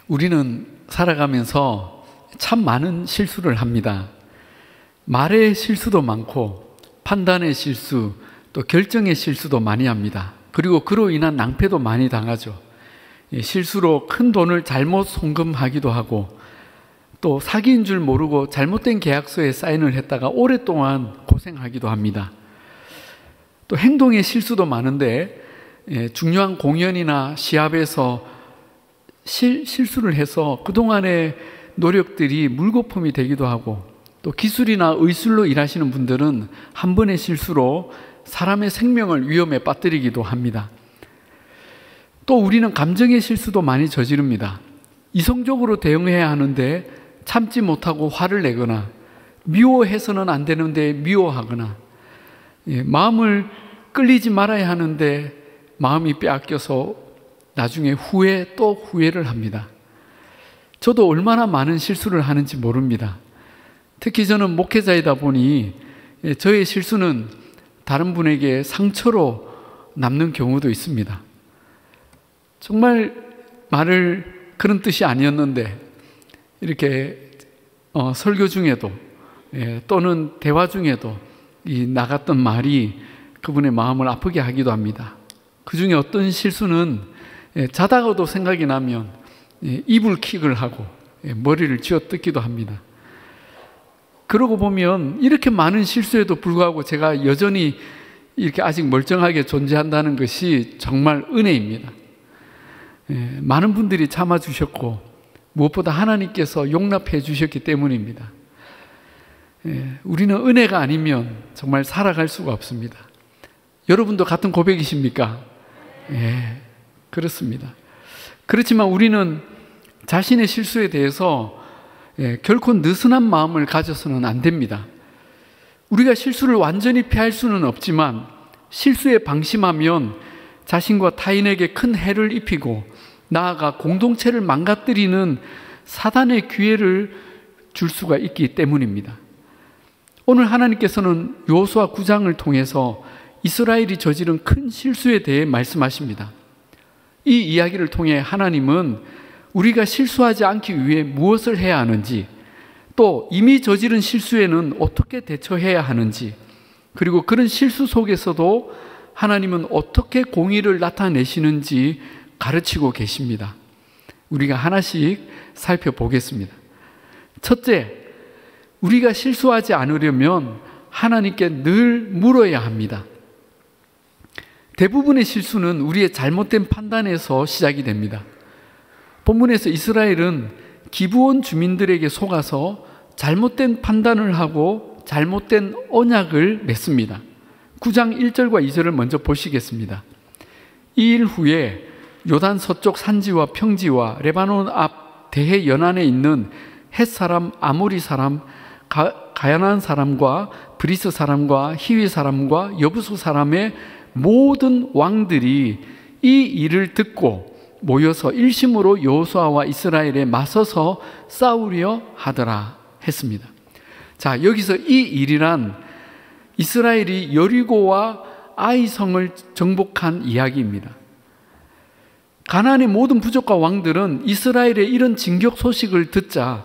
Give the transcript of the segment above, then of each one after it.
우리는 살아가면서 참 많은 실수를 합니다. 말의 실수도 많고 판단의 실수, 또 결정의 실수도 많이 합니다. 그리고 그로 인한 낭패도 많이 당하죠. 실수로 큰 돈을 잘못 송금하기도 하고, 또 사기인 줄 모르고 잘못된 계약서에 사인을 했다가 오랫동안 고생하기도 합니다. 또 행동의 실수도 많은데, 중요한 공연이나 시합에서 실수를 해서 그동안의 노력들이 물거품이 되기도 하고, 또 기술이나 의술로 일하시는 분들은 한 번의 실수로 사람의 생명을 위험에 빠뜨리기도 합니다. 또 우리는 감정의 실수도 많이 저지릅니다. 이성적으로 대응해야 하는데 참지 못하고 화를 내거나, 미워해서는 안 되는데 미워하거나, 마음을 끌리지 말아야 하는데 마음이 빼앗겨서 나중에 또 후회를 합니다. 저도 얼마나 많은 실수를 하는지 모릅니다. 특히 저는 목회자이다 보니 저의 실수는 다른 분에게 상처로 남는 경우도 있습니다. 정말 말을 그런 뜻이 아니었는데 이렇게 설교 중에도 또는 대화 중에도 이 나갔던 말이 그분의 마음을 아프게 하기도 합니다. 그 중에 어떤 실수는 자다가도 생각이 나면 이불킥을 하고 머리를 쥐어뜯기도 합니다. 그러고 보면 이렇게 많은 실수에도 불구하고 제가 여전히 이렇게 아직 멀쩡하게 존재한다는 것이 정말 은혜입니다. 많은 분들이 참아주셨고 무엇보다 하나님께서 용납해 주셨기 때문입니다. 우리는 은혜가 아니면 정말 살아갈 수가 없습니다. 여러분도 같은 고백이십니까? 그렇습니다. 그렇지만 우리는 자신의 실수에 대해서 결코 느슨한 마음을 가져서는 안 됩니다. 우리가 실수를 완전히 피할 수는 없지만 실수에 방심하면 자신과 타인에게 큰 해를 입히고 나아가 공동체를 망가뜨리는 사단의 기회를 줄 수가 있기 때문입니다. 오늘 하나님께서는 여호수아 9장을 통해서 이스라엘이 저지른 큰 실수에 대해 말씀하십니다. 이 이야기를 통해 하나님은 우리가 실수하지 않기 위해 무엇을 해야 하는지, 또 이미 저지른 실수에는 어떻게 대처해야 하는지, 그리고 그런 실수 속에서도 하나님은 어떻게 공의를 나타내시는지 가르치고 계십니다. 우리가 하나씩 살펴보겠습니다. 첫째, 우리가 실수하지 않으려면 하나님께 늘 물어야 합니다. 대부분의 실수는 우리의 잘못된 판단에서 시작이 됩니다. 본문에서 이스라엘은 기브온 주민들에게 속아서 잘못된 판단을 하고 잘못된 언약을 맺습니다. 9장 1절과 2절을 먼저 보시겠습니다. 이 일 후에 요단 서쪽 산지와 평지와 레바논 앞 대해 연안에 있는 헷 사람, 아모리 사람, 가야난 사람과 브리스 사람과 히위 사람과 여부수 사람의 모든 왕들이 이 일을 듣고 모여서 일심으로 여호수아와 이스라엘에 맞서서 싸우려 하더라 했습니다. 자, 여기서 이 일이란 이스라엘이 여리고와 아이성을 정복한 이야기입니다. 가나안의 모든 부족과 왕들은 이스라엘의 이런 진격 소식을 듣자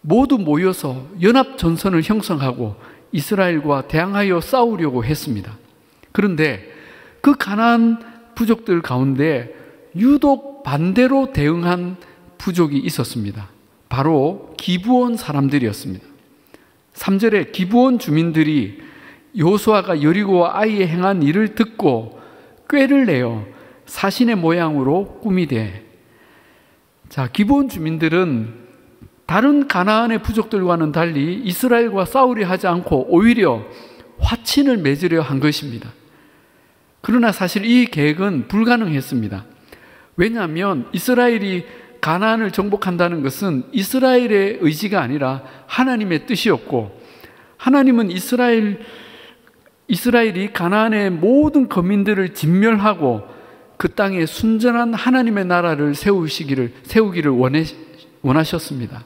모두 모여서 연합 전선을 형성하고 이스라엘과 대항하여 싸우려고 했습니다. 그런데 그 가나안 부족들 가운데 유독 반대로 대응한 부족이 있었습니다. 바로 기브온 사람들이었습니다. 3절에 기브온 주민들이 여호수아가 여리고와 아이에 행한 일을 듣고 꾀를 내어 사신의 모양으로 꾸미되, 자, 기브온 주민들은 다른 가나안의 부족들과는 달리 이스라엘과 싸우려 하지 않고 오히려 화친을 맺으려 한 것입니다. 그러나 사실 이 계획은 불가능했습니다. 왜냐하면 이스라엘이 가나안을 정복한다는 것은 이스라엘의 의지가 아니라 하나님의 뜻이었고, 하나님은 이스라엘이 가나안의 모든 거민들을 진멸하고 그 땅에 순전한 하나님의 나라를 세우기를 원하셨습니다.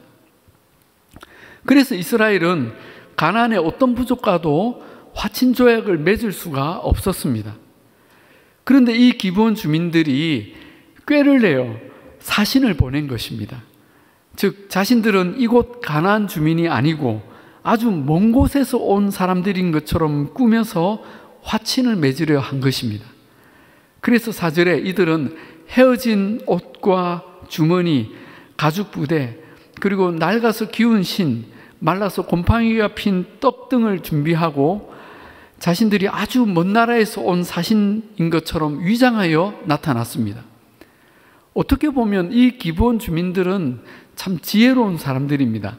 그래서 이스라엘은 가나안의 어떤 부족과도 화친 조약을 맺을 수가 없었습니다. 그런데 이 기브온 주민들이 꾀를 내어 사신을 보낸 것입니다. 즉 자신들은 이곳 가나안 주민이 아니고 아주 먼 곳에서 온 사람들인 것처럼 꾸며서 화친을 맺으려 한 것입니다. 그래서 4절에 이들은 헤어진 옷과 주머니, 가죽 부대, 그리고 낡아서 기운 신, 말라서 곰팡이가 핀 떡 등을 준비하고 자신들이 아주 먼 나라에서 온 사신인 것처럼 위장하여 나타났습니다. 어떻게 보면 이 기브온 주민들은 참 지혜로운 사람들입니다.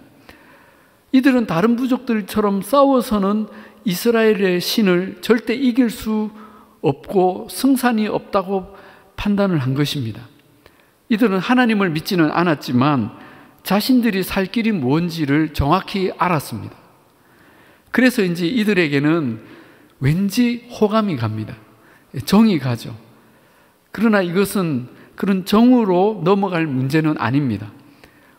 이들은 다른 부족들처럼 싸워서는 이스라엘의 신을 절대 이길 수 없고 승산이 없다고 판단을 한 것입니다. 이들은 하나님을 믿지는 않았지만 자신들이 살 길이 뭔지를 정확히 알았습니다. 그래서인지 이들에게는 왠지 호감이 갑니다. 정이 가죠. 그러나 이것은 그런 정으로 넘어갈 문제는 아닙니다.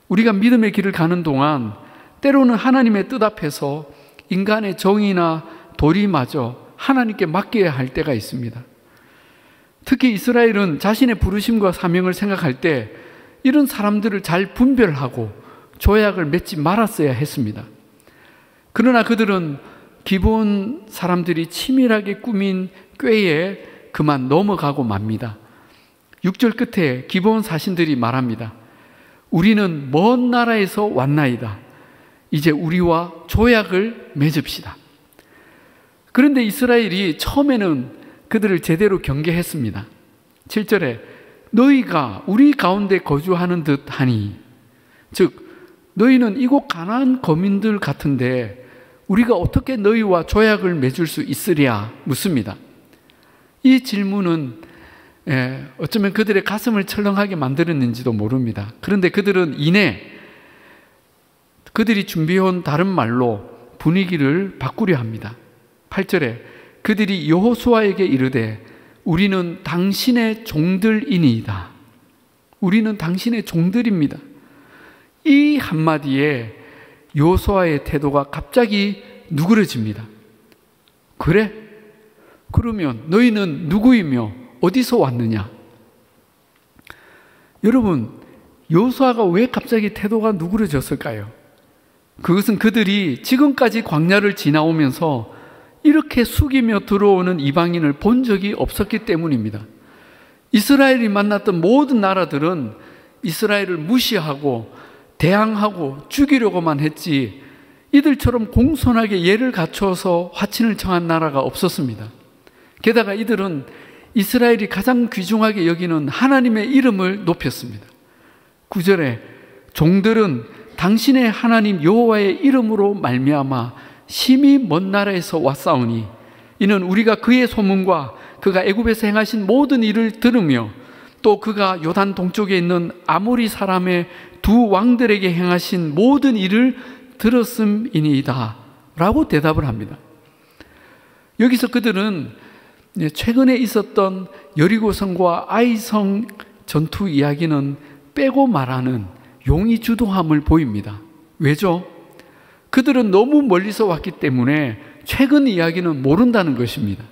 우리가 믿음의 길을 가는 동안 때로는 하나님의 뜻 앞에서 인간의 정의나 도리마저 하나님께 맡겨야 할 때가 있습니다. 특히 이스라엘은 자신의 부르심과 사명을 생각할 때 이런 사람들을 잘 분별하고 조약을 맺지 말았어야 했습니다. 그러나 그들은 기브온 사람들이 치밀하게 꾸민 꾀에 그만 넘어가고 맙니다. 6절 끝에 기브온 사신들이 말합니다. 우리는 먼 나라에서 왔나이다. 이제 우리와 조약을 맺읍시다. 그런데 이스라엘이 처음에는 그들을 제대로 경계했습니다. 7절에 너희가 우리 가운데 거주하는 듯 하니, 즉 너희는 이곳 가나안 거민들 같은데 우리가 어떻게 너희와 조약을 맺을 수 있으랴 묻습니다. 이 질문은 어쩌면 그들의 가슴을 철렁하게 만들었는지도 모릅니다. 그런데 그들은 이내 그들이 준비해온 다른 말로 분위기를 바꾸려 합니다. 8절에 그들이 여호수아에게 이르되 우리는 당신의 종들이니이다. 우리는 당신의 종들입니다. 이 한마디에 여호수아의 태도가 갑자기 누그러집니다. 그래? 그러면 너희는 누구이며 어디서 왔느냐? 여러분, 여호수아가 왜 갑자기 태도가 누그러졌을까요? 그것은 그들이 지금까지 광야를 지나오면서 이렇게 숙이며 들어오는 이방인을 본 적이 없었기 때문입니다. 이스라엘이 만났던 모든 나라들은 이스라엘을 무시하고 대항하고 죽이려고만 했지 이들처럼 공손하게 예를 갖춰서 화친을 청한 나라가 없었습니다. 게다가 이들은 이스라엘이 가장 귀중하게 여기는 하나님의 이름을 높였습니다. 9절에 종들은 당신의 하나님 여호와의 이름으로 말미암아 심히 먼 나라에서 왔사오니 이는 우리가 그의 소문과 그가 애굽에서 행하신 모든 일을 들으며 또 그가 요단 동쪽에 있는 아모리 사람의 두 왕들에게 행하신 모든 일을 들었음이니이다 라고 대답을 합니다. 여기서 그들은 최근에 있었던 여리고성과 아이성 전투 이야기는 빼고 말하는 용의 주도함을 보입니다. 왜죠? 그들은 너무 멀리서 왔기 때문에 최근 이야기는 모른다는 것입니다.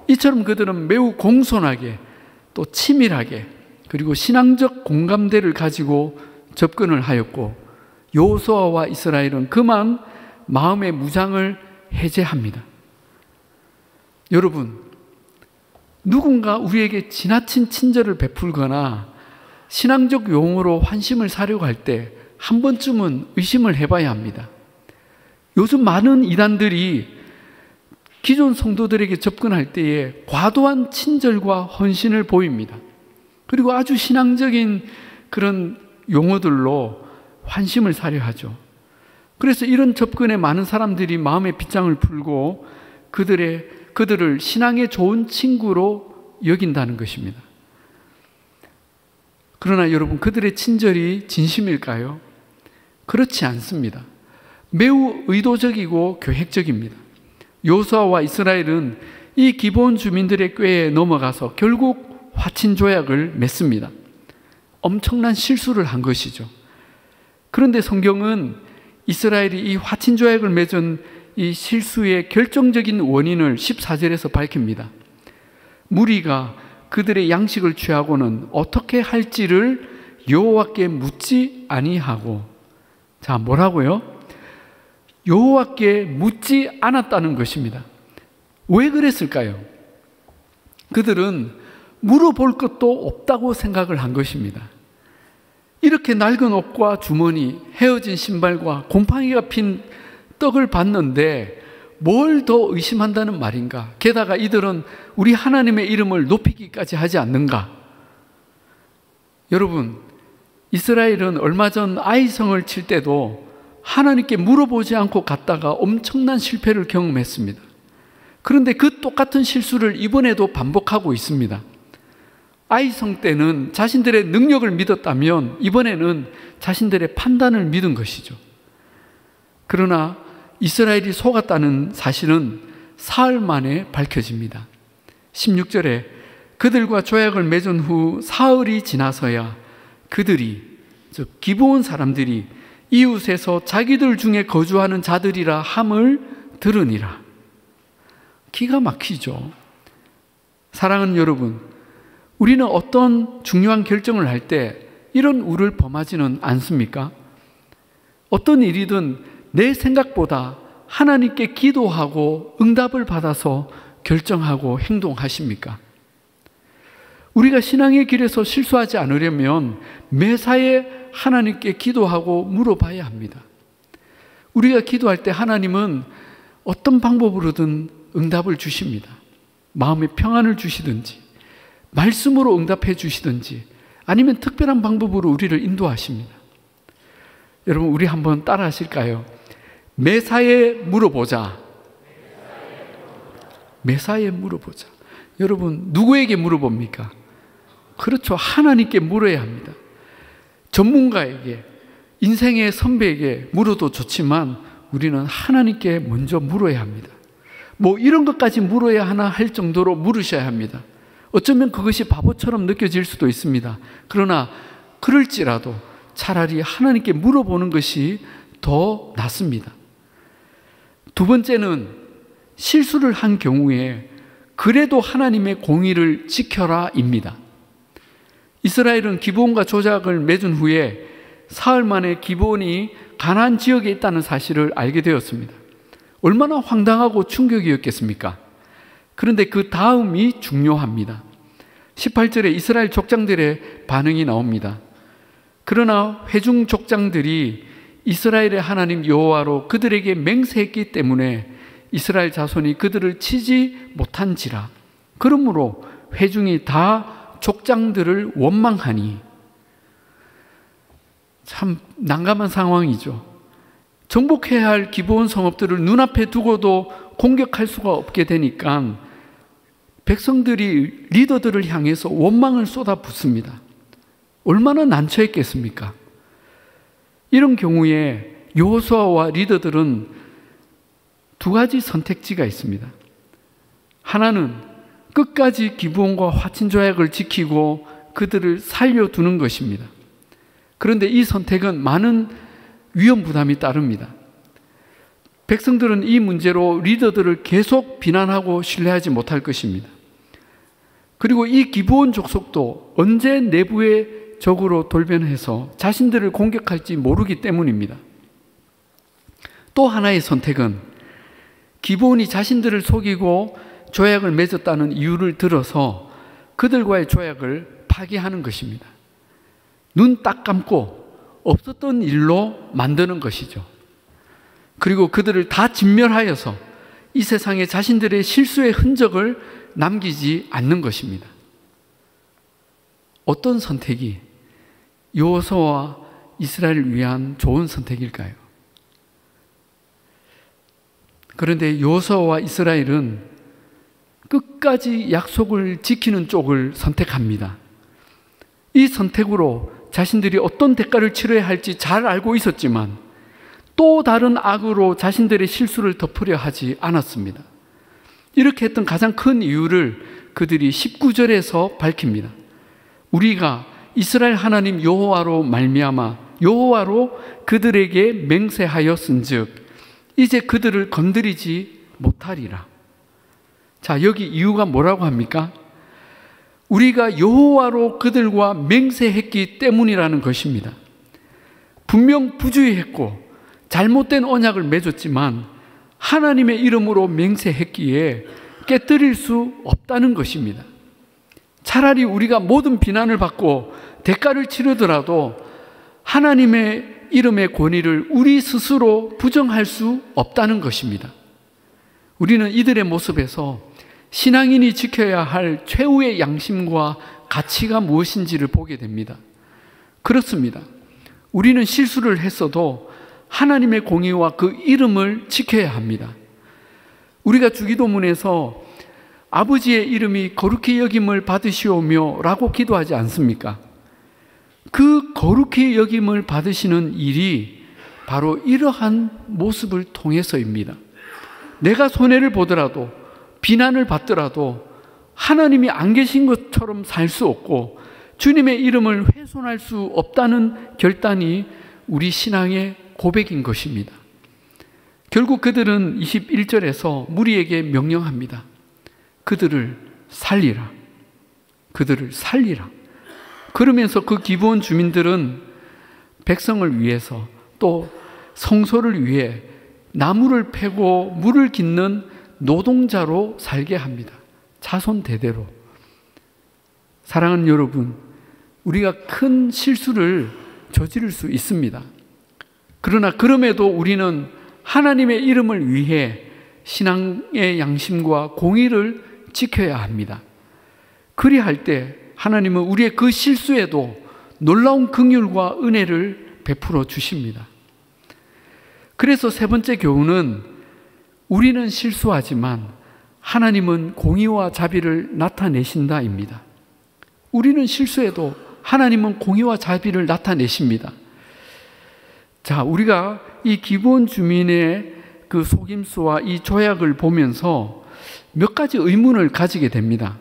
이처럼 그들은 매우 공손하게 또 치밀하게 그리고 신앙적 공감대를 가지고 접근을 하였고 여호수아와 이스라엘은 그만 마음의 무장을 해제합니다. 여러분, 누군가 우리에게 지나친 친절을 베풀거나 신앙적 용어로 환심을 사려고 할 때 한 번쯤은 의심을 해봐야 합니다. 요즘 많은 이단들이 기존 성도들에게 접근할 때에 과도한 친절과 헌신을 보입니다. 그리고 아주 신앙적인 그런 용어들로 환심을 사려 하죠. 그래서 이런 접근에 많은 사람들이 마음의 빗장을 풀고 그들을 신앙의 좋은 친구로 여긴다는 것입니다. 그러나 여러분, 그들의 친절이 진심일까요? 그렇지 않습니다. 매우 의도적이고 계획적입니다. 여호수아와 이스라엘은 이 기브온 주민들의 꾀에 넘어가서 결국 화친 조약을 맺습니다. 엄청난 실수를 한 것이죠. 그런데 성경은 이스라엘이 이 화친 조약을 맺은 이 실수의 결정적인 원인을 14절에서 밝힙니다. 무리가 그들의 양식을 취하고는 어떻게 할지를 여호와께 묻지 아니하고, 자, 뭐라고요? 여호와께 묻지 않았다는 것입니다. 왜 그랬을까요? 그들은 물어볼 것도 없다고 생각을 한 것입니다. 이렇게 낡은 옷과 주머니, 헤어진 신발과 곰팡이가 핀 떡을 봤는데 뭘 더 의심한다는 말인가? 게다가 이들은 우리 하나님의 이름을 높이기까지 하지 않는가? 여러분, 이스라엘은 얼마 전 아이성을 칠 때도 하나님께 물어보지 않고 갔다가 엄청난 실패를 경험했습니다. 그런데 그 똑같은 실수를 이번에도 반복하고 있습니다. 아이성 때는 자신들의 능력을 믿었다면 이번에는 자신들의 판단을 믿은 것이죠. 그러나 이스라엘이 속았다는 사실은 사흘 만에 밝혀집니다. 16절에 그들과 조약을 맺은 후 사흘이 지나서야 그들이, 즉 기브온 사람들이 이웃에서 자기들 중에 거주하는 자들이라 함을 들으니라. 기가 막히죠. 사랑하는 여러분, 우리는 어떤 중요한 결정을 할 때 이런 우를 범하지는 않습니까? 어떤 일이든 내 생각보다 하나님께 기도하고 응답을 받아서 결정하고 행동하십니까? 우리가 신앙의 길에서 실수하지 않으려면 매사에 하나님께 기도하고 물어봐야 합니다. 우리가 기도할 때 하나님은 어떤 방법으로든 응답을 주십니다. 마음의 평안을 주시든지, 말씀으로 응답해 주시든지, 아니면 특별한 방법으로 우리를 인도하십니다. 여러분, 우리 한번 따라 하실까요? 매사에 물어보자. 매사에 물어보자. 여러분, 누구에게 물어봅니까? 그렇죠. 하나님께 물어야 합니다. 전문가에게, 인생의 선배에게 물어도 좋지만 우리는 하나님께 먼저 물어야 합니다. 뭐 이런 것까지 물어야 하나 할 정도로 물으셔야 합니다. 어쩌면 그것이 바보처럼 느껴질 수도 있습니다. 그러나 그럴지라도 차라리 하나님께 물어보는 것이 더 낫습니다. 두 번째는 실수를 한 경우에 그래도 하나님의 공의를 지켜라입니다. 이스라엘은 기브온과 조약을 맺은 후에 사흘 만에 기브온이 가나안 지역에 있다는 사실을 알게 되었습니다. 얼마나 황당하고 충격이었겠습니까? 그런데 그 다음이 중요합니다. 18절에 이스라엘 족장들의 반응이 나옵니다. 그러나 회중 족장들이 이스라엘의 하나님 여호와로 그들에게 맹세했기 때문에 이스라엘 자손이 그들을 치지 못한지라. 그러므로 회중이 다 족장들을 원망하니. 참 난감한 상황이죠. 정복해야 할 기브온 성읍들을 눈앞에 두고도 공격할 수가 없게 되니까 백성들이 리더들을 향해서 원망을 쏟아붓습니다. 얼마나 난처했겠습니까? 이런 경우에 여호수아와 리더들은 두 가지 선택지가 있습니다. 하나는 끝까지 기브온과 화친 조약을 지키고 그들을 살려두는 것입니다. 그런데 이 선택은 많은 위험 부담이 따릅니다. 백성들은 이 문제로 리더들을 계속 비난하고 신뢰하지 못할 것입니다. 그리고 이 기브온 족속도 언제 내부의 적으로 돌변해서 자신들을 공격할지 모르기 때문입니다. 또 하나의 선택은 기브온이 자신들을 속이고 조약을 맺었다는 이유를 들어서 그들과의 조약을 파기하는 것입니다. 눈 딱 감고 없었던 일로 만드는 것이죠. 그리고 그들을 다 진멸하여서 이 세상에 자신들의 실수의 흔적을 남기지 않는 것입니다. 어떤 선택이 여호수아와 이스라엘을 위한 좋은 선택일까요? 그런데 여호수아와 이스라엘은 끝까지 약속을 지키는 쪽을 선택합니다. 이 선택으로 자신들이 어떤 대가를 치러야 할지 잘 알고 있었지만 또 다른 악으로 자신들의 실수를 덮으려 하지 않았습니다. 이렇게 했던 가장 큰 이유를 그들이 19절에서 밝힙니다. 우리가 이스라엘 하나님 여호와로 말미암아 여호와로 그들에게 맹세하였은즉 이제 그들을 건드리지 못하리라. 자, 여기 이유가 뭐라고 합니까? 우리가 여호와로 그들과 맹세했기 때문이라는 것입니다. 분명 부주의했고 잘못된 언약을 맺었지만 하나님의 이름으로 맹세했기에 깨뜨릴 수 없다는 것입니다. 차라리 우리가 모든 비난을 받고 대가를 치르더라도 하나님의 이름의 권위를 우리 스스로 부정할 수 없다는 것입니다. 우리는 이들의 모습에서 신앙인이 지켜야 할 최후의 양심과 가치가 무엇인지를 보게 됩니다. 그렇습니다. 우리는 실수를 했어도 하나님의 공의와 그 이름을 지켜야 합니다. 우리가 주기도문에서 아버지의 이름이 거룩히 여김을 받으시오며 라고 기도하지 않습니까? 그 거룩히 여김을 받으시는 일이 바로 이러한 모습을 통해서입니다. 내가 손해를 보더라도 비난을 받더라도 하나님이 안 계신 것처럼 살 수 없고 주님의 이름을 훼손할 수 없다는 결단이 우리 신앙의 고백인 것입니다. 결국 그들은 21절에서 무리에게 명령합니다. 그들을 살리라. 그들을 살리라. 그러면서 그 기브온 주민들은 백성을 위해서 또 성소를 위해 나무를 패고 물을 깃는 노동자로 살게 합니다. 자손 대대로. 사랑하는 여러분, 우리가 큰 실수를 저지를 수 있습니다. 그러나 그럼에도 우리는 하나님의 이름을 위해 신앙의 양심과 공의를 지켜야 합니다. 그리할 때 하나님은 우리의 그 실수에도 놀라운 긍휼과 은혜를 베풀어 주십니다. 그래서 세 번째 교훈은 우리는 실수하지만 하나님은 공의와 자비를 나타내신다입니다. 우리는 실수해도 하나님은 공의와 자비를 나타내십니다. 자, 우리가 이 기브온 주민의 그 속임수와 이 조약을 보면서 몇 가지 의문을 가지게 됩니다.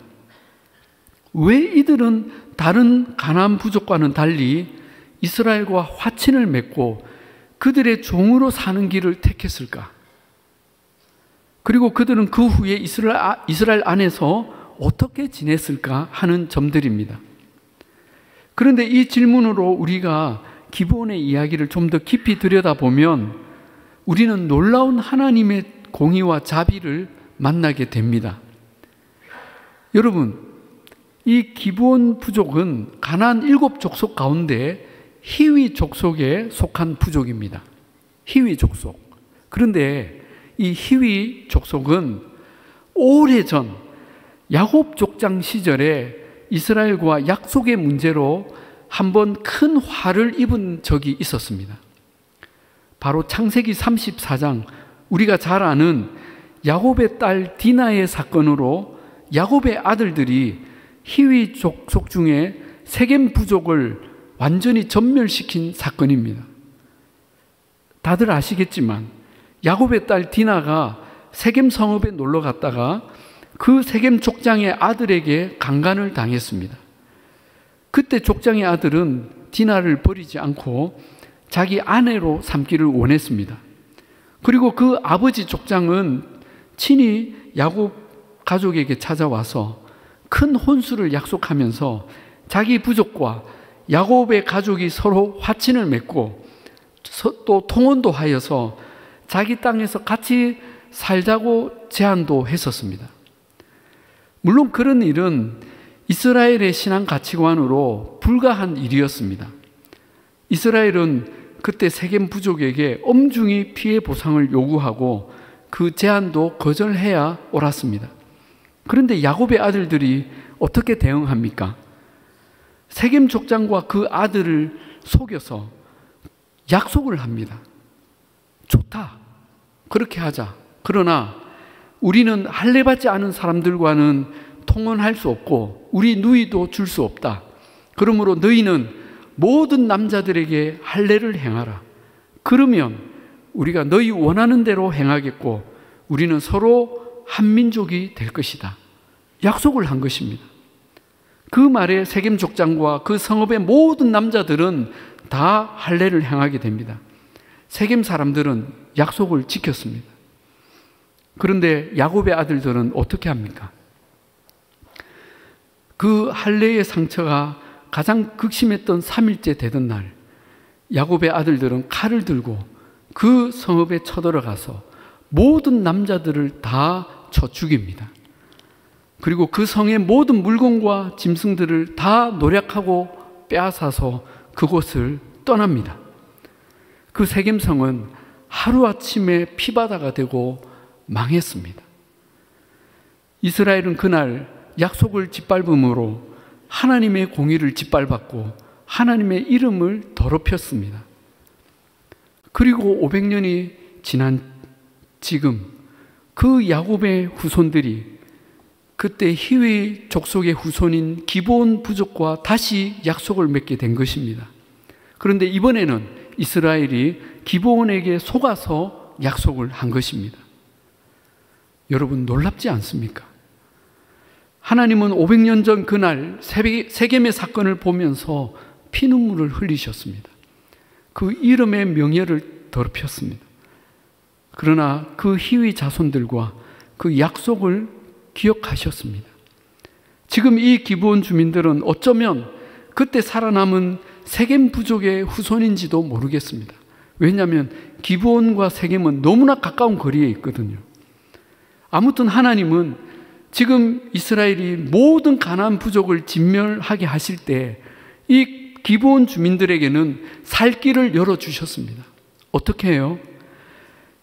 왜 이들은 다른 가나안 부족과는 달리 이스라엘과 화친을 맺고 그들의 종으로 사는 길을 택했을까? 그리고 그들은 그 후에 이스라엘 안에서 어떻게 지냈을까 하는 점들입니다. 그런데 이 질문으로 우리가 기브온의 이야기를 좀 더 깊이 들여다보면 우리는 놀라운 하나님의 공의와 자비를 만나게 됩니다. 여러분, 이 기브온 부족은 가나안 7 족속 가운데 히위 족속에 속한 부족입니다. 히위 족속. 그런데 이 히위 족속은 오래전 야곱 족장 시절에 이스라엘과 약속의 문제로 한번 큰 화를 입은 적이 있었습니다. 바로 창세기 34장, 우리가 잘 아는 야곱의 딸 디나의 사건으로 야곱의 아들들이 히위 족속 중에 세겜 부족을 완전히 전멸시킨 사건입니다. 다들 아시겠지만 야곱의 딸 디나가 세겜 성읍에 놀러 갔다가 그 세겜 족장의 아들에게 강간을 당했습니다. 그때 족장의 아들은 디나를 버리지 않고 자기 아내로 삼기를 원했습니다. 그리고 그 아버지 족장은 친히 야곱 가족에게 찾아와서 큰 혼수를 약속하면서 자기 부족과 야곱의 가족이 서로 화친을 맺고 또 통혼도 하여서 자기 땅에서 같이 살자고 제안도 했었습니다. 물론 그런 일은 이스라엘의 신앙 가치관으로 불가한 일이었습니다. 이스라엘은 그때 세겜 부족에게 엄중히 피해 보상을 요구하고 그 제안도 거절해야 옳았습니다. 그런데 야곱의 아들들이 어떻게 대응합니까? 세겜 족장과 그 아들을 속여서 약속을 합니다. 좋다. 그렇게 하자. 그러나 우리는 할례받지 않은 사람들과는 통혼할 수 없고 우리 누이도 줄 수 없다. 그러므로 너희는 모든 남자들에게 할례를 행하라. 그러면 우리가 너희 원하는 대로 행하겠고 우리는 서로 한 민족이 될 것이다. 약속을 한 것입니다. 그 말에 세겜 족장과 그 성읍의 모든 남자들은 다 할례를 행하게 됩니다. 세겜 사람들은 약속을 지켰습니다. 그런데 야곱의 아들들은 어떻게 합니까? 그 할례의 상처가 가장 극심했던 3일째 되던 날, 야곱의 아들들은 칼을 들고 그 성읍에 쳐들어가서 모든 남자들을 다 쳐 죽입니다. 그리고 그 성의 모든 물건과 짐승들을 다 노략하고 빼앗아서 그곳을 떠납니다. 그 세겜성은 하루아침에 피바다가 되고 망했습니다. 이스라엘은 그날 약속을 짓밟음으로 하나님의 공의를 짓밟았고 하나님의 이름을 더럽혔습니다. 그리고 500년이 지난 지금 그 야곱의 후손들이 그때 히위 족속의 후손인 기브온 부족과 다시 약속을 맺게 된 것입니다. 그런데 이번에는 이스라엘이 기브온에게 속아서 약속을 한 것입니다. 여러분, 놀랍지 않습니까? 하나님은 500년 전 그날 세겜의 사건을 보면서 피눈물을 흘리셨습니다. 그 이름의 명예를 더럽혔습니다. 그러나 그 히위 자손들과 그 약속을 기억하셨습니다. 지금 이 기브온 주민들은 어쩌면 그때 살아남은 세겜 부족의 후손인지도 모르겠습니다. 왜냐하면 기브온과 세겜은 너무나 가까운 거리에 있거든요. 아무튼 하나님은 지금 이스라엘이 모든 가나안 부족을 진멸하게 하실 때 이 기브온 주민들에게는 살 길을 열어주셨습니다. 어떻게 해요?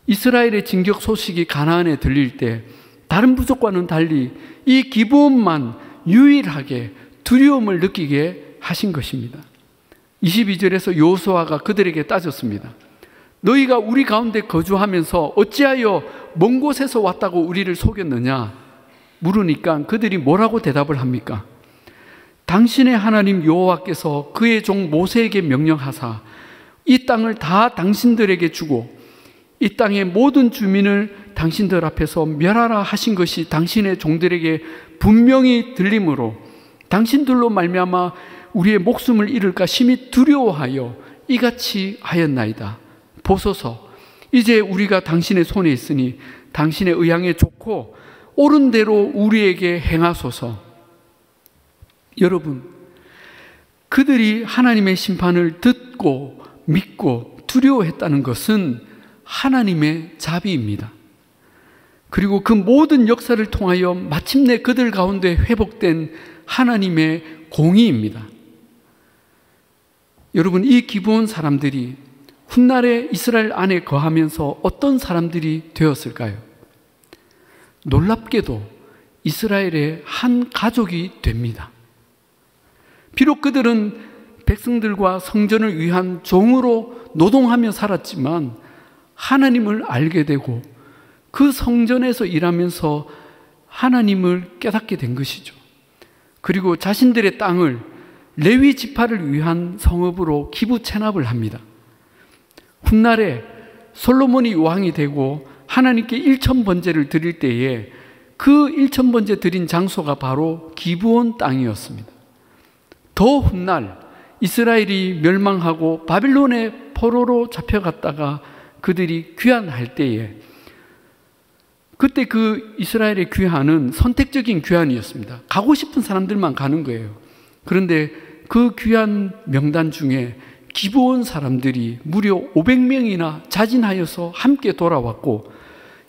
이스라엘의 진격 소식이 가나안에 들릴 때 다른 부족과는 달리 이 기브온만 유일하게 두려움을 느끼게 하신 것입니다. 22절에서 여호수아가 그들에게 따졌습니다. 너희가 우리 가운데 거주하면서 어찌하여 먼 곳에서 왔다고 우리를 속였느냐 물으니까 그들이 뭐라고 대답을 합니까? 당신의 하나님 여호와께서 그의 종 모세에게 명령하사 이 땅을 다 당신들에게 주고 이 땅의 모든 주민을 당신들 앞에서 멸하라 하신 것이 당신의 종들에게 분명히 들리므로 당신들로 말미암아 우리의 목숨을 잃을까 심히 두려워하여 이같이 하였나이다. 보소서, 이제 우리가 당신의 손에 있으니 당신의 의향에 좋고 옳은 대로 우리에게 행하소서. 여러분, 그들이 하나님의 심판을 듣고 믿고 두려워했다는 것은 하나님의 자비입니다. 그리고 그 모든 역사를 통하여 마침내 그들 가운데 회복된 하나님의 공의입니다. 여러분, 이 기브온 사람들이 훗날에 이스라엘 안에 거하면서 어떤 사람들이 되었을까요? 놀랍게도 이스라엘의 한 가족이 됩니다. 비록 그들은 백성들과 성전을 위한 종으로 노동하며 살았지만 하나님을 알게 되고 그 성전에서 일하면서 하나님을 깨닫게 된 것이죠. 그리고 자신들의 땅을 레위 지파를 위한 성읍으로 기부 체납을 합니다. 훗날에 솔로몬이 왕이 되고 하나님께 일천번제를 드릴 때에 그 일천번제 드린 장소가 바로 기브온 땅이었습니다. 더 훗날 이스라엘이 멸망하고 바빌론의 포로로 잡혀갔다가 그들이 귀환할 때에 그때 그 이스라엘의 귀환은 선택적인 귀환이었습니다. 가고 싶은 사람들만 가는 거예요. 그런데 그 귀환 명단 중에 기브온 사람들이 무려 500명이나 자진하여서 함께 돌아왔고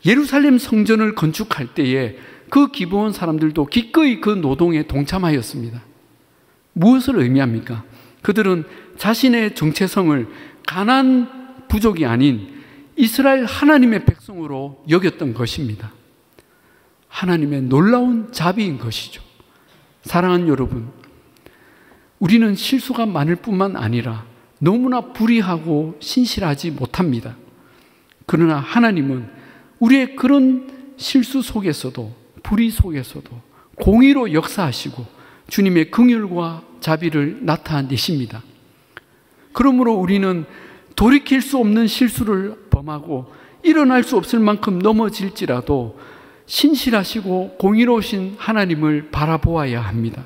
예루살렘 성전을 건축할 때에 그 기브온 사람들도 기꺼이 그 노동에 동참하였습니다. 무엇을 의미합니까? 그들은 자신의 정체성을 가나안 부족이 아닌 이스라엘 하나님의 백성으로 여겼던 것입니다. 하나님의 놀라운 자비인 것이죠. 사랑하는 여러분, 우리는 실수가 많을 뿐만 아니라 너무나 불의하고 신실하지 못합니다. 그러나 하나님은 우리의 그런 실수 속에서도 불의 속에서도 공의로 역사하시고 주님의 긍휼과 자비를 나타내십니다. 그러므로 우리는 돌이킬 수 없는 실수를 범하고 일어날 수 없을 만큼 넘어질지라도 신실하시고 공의로우신 하나님을 바라보아야 합니다.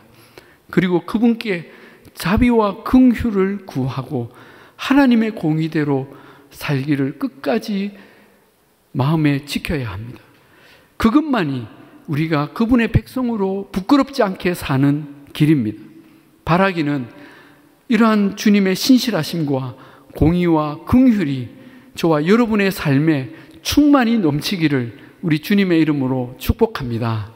그리고 그분께 자비와 긍휼을 구하고 하나님의 공의대로 살기를 끝까지 마음에 지켜야 합니다. 그것만이 우리가 그분의 백성으로 부끄럽지 않게 사는 길입니다. 바라기는 이러한 주님의 신실하심과 공의와 긍휼이 저와 여러분의 삶에 충만히 넘치기를 우리 주님의 이름으로 축복합니다.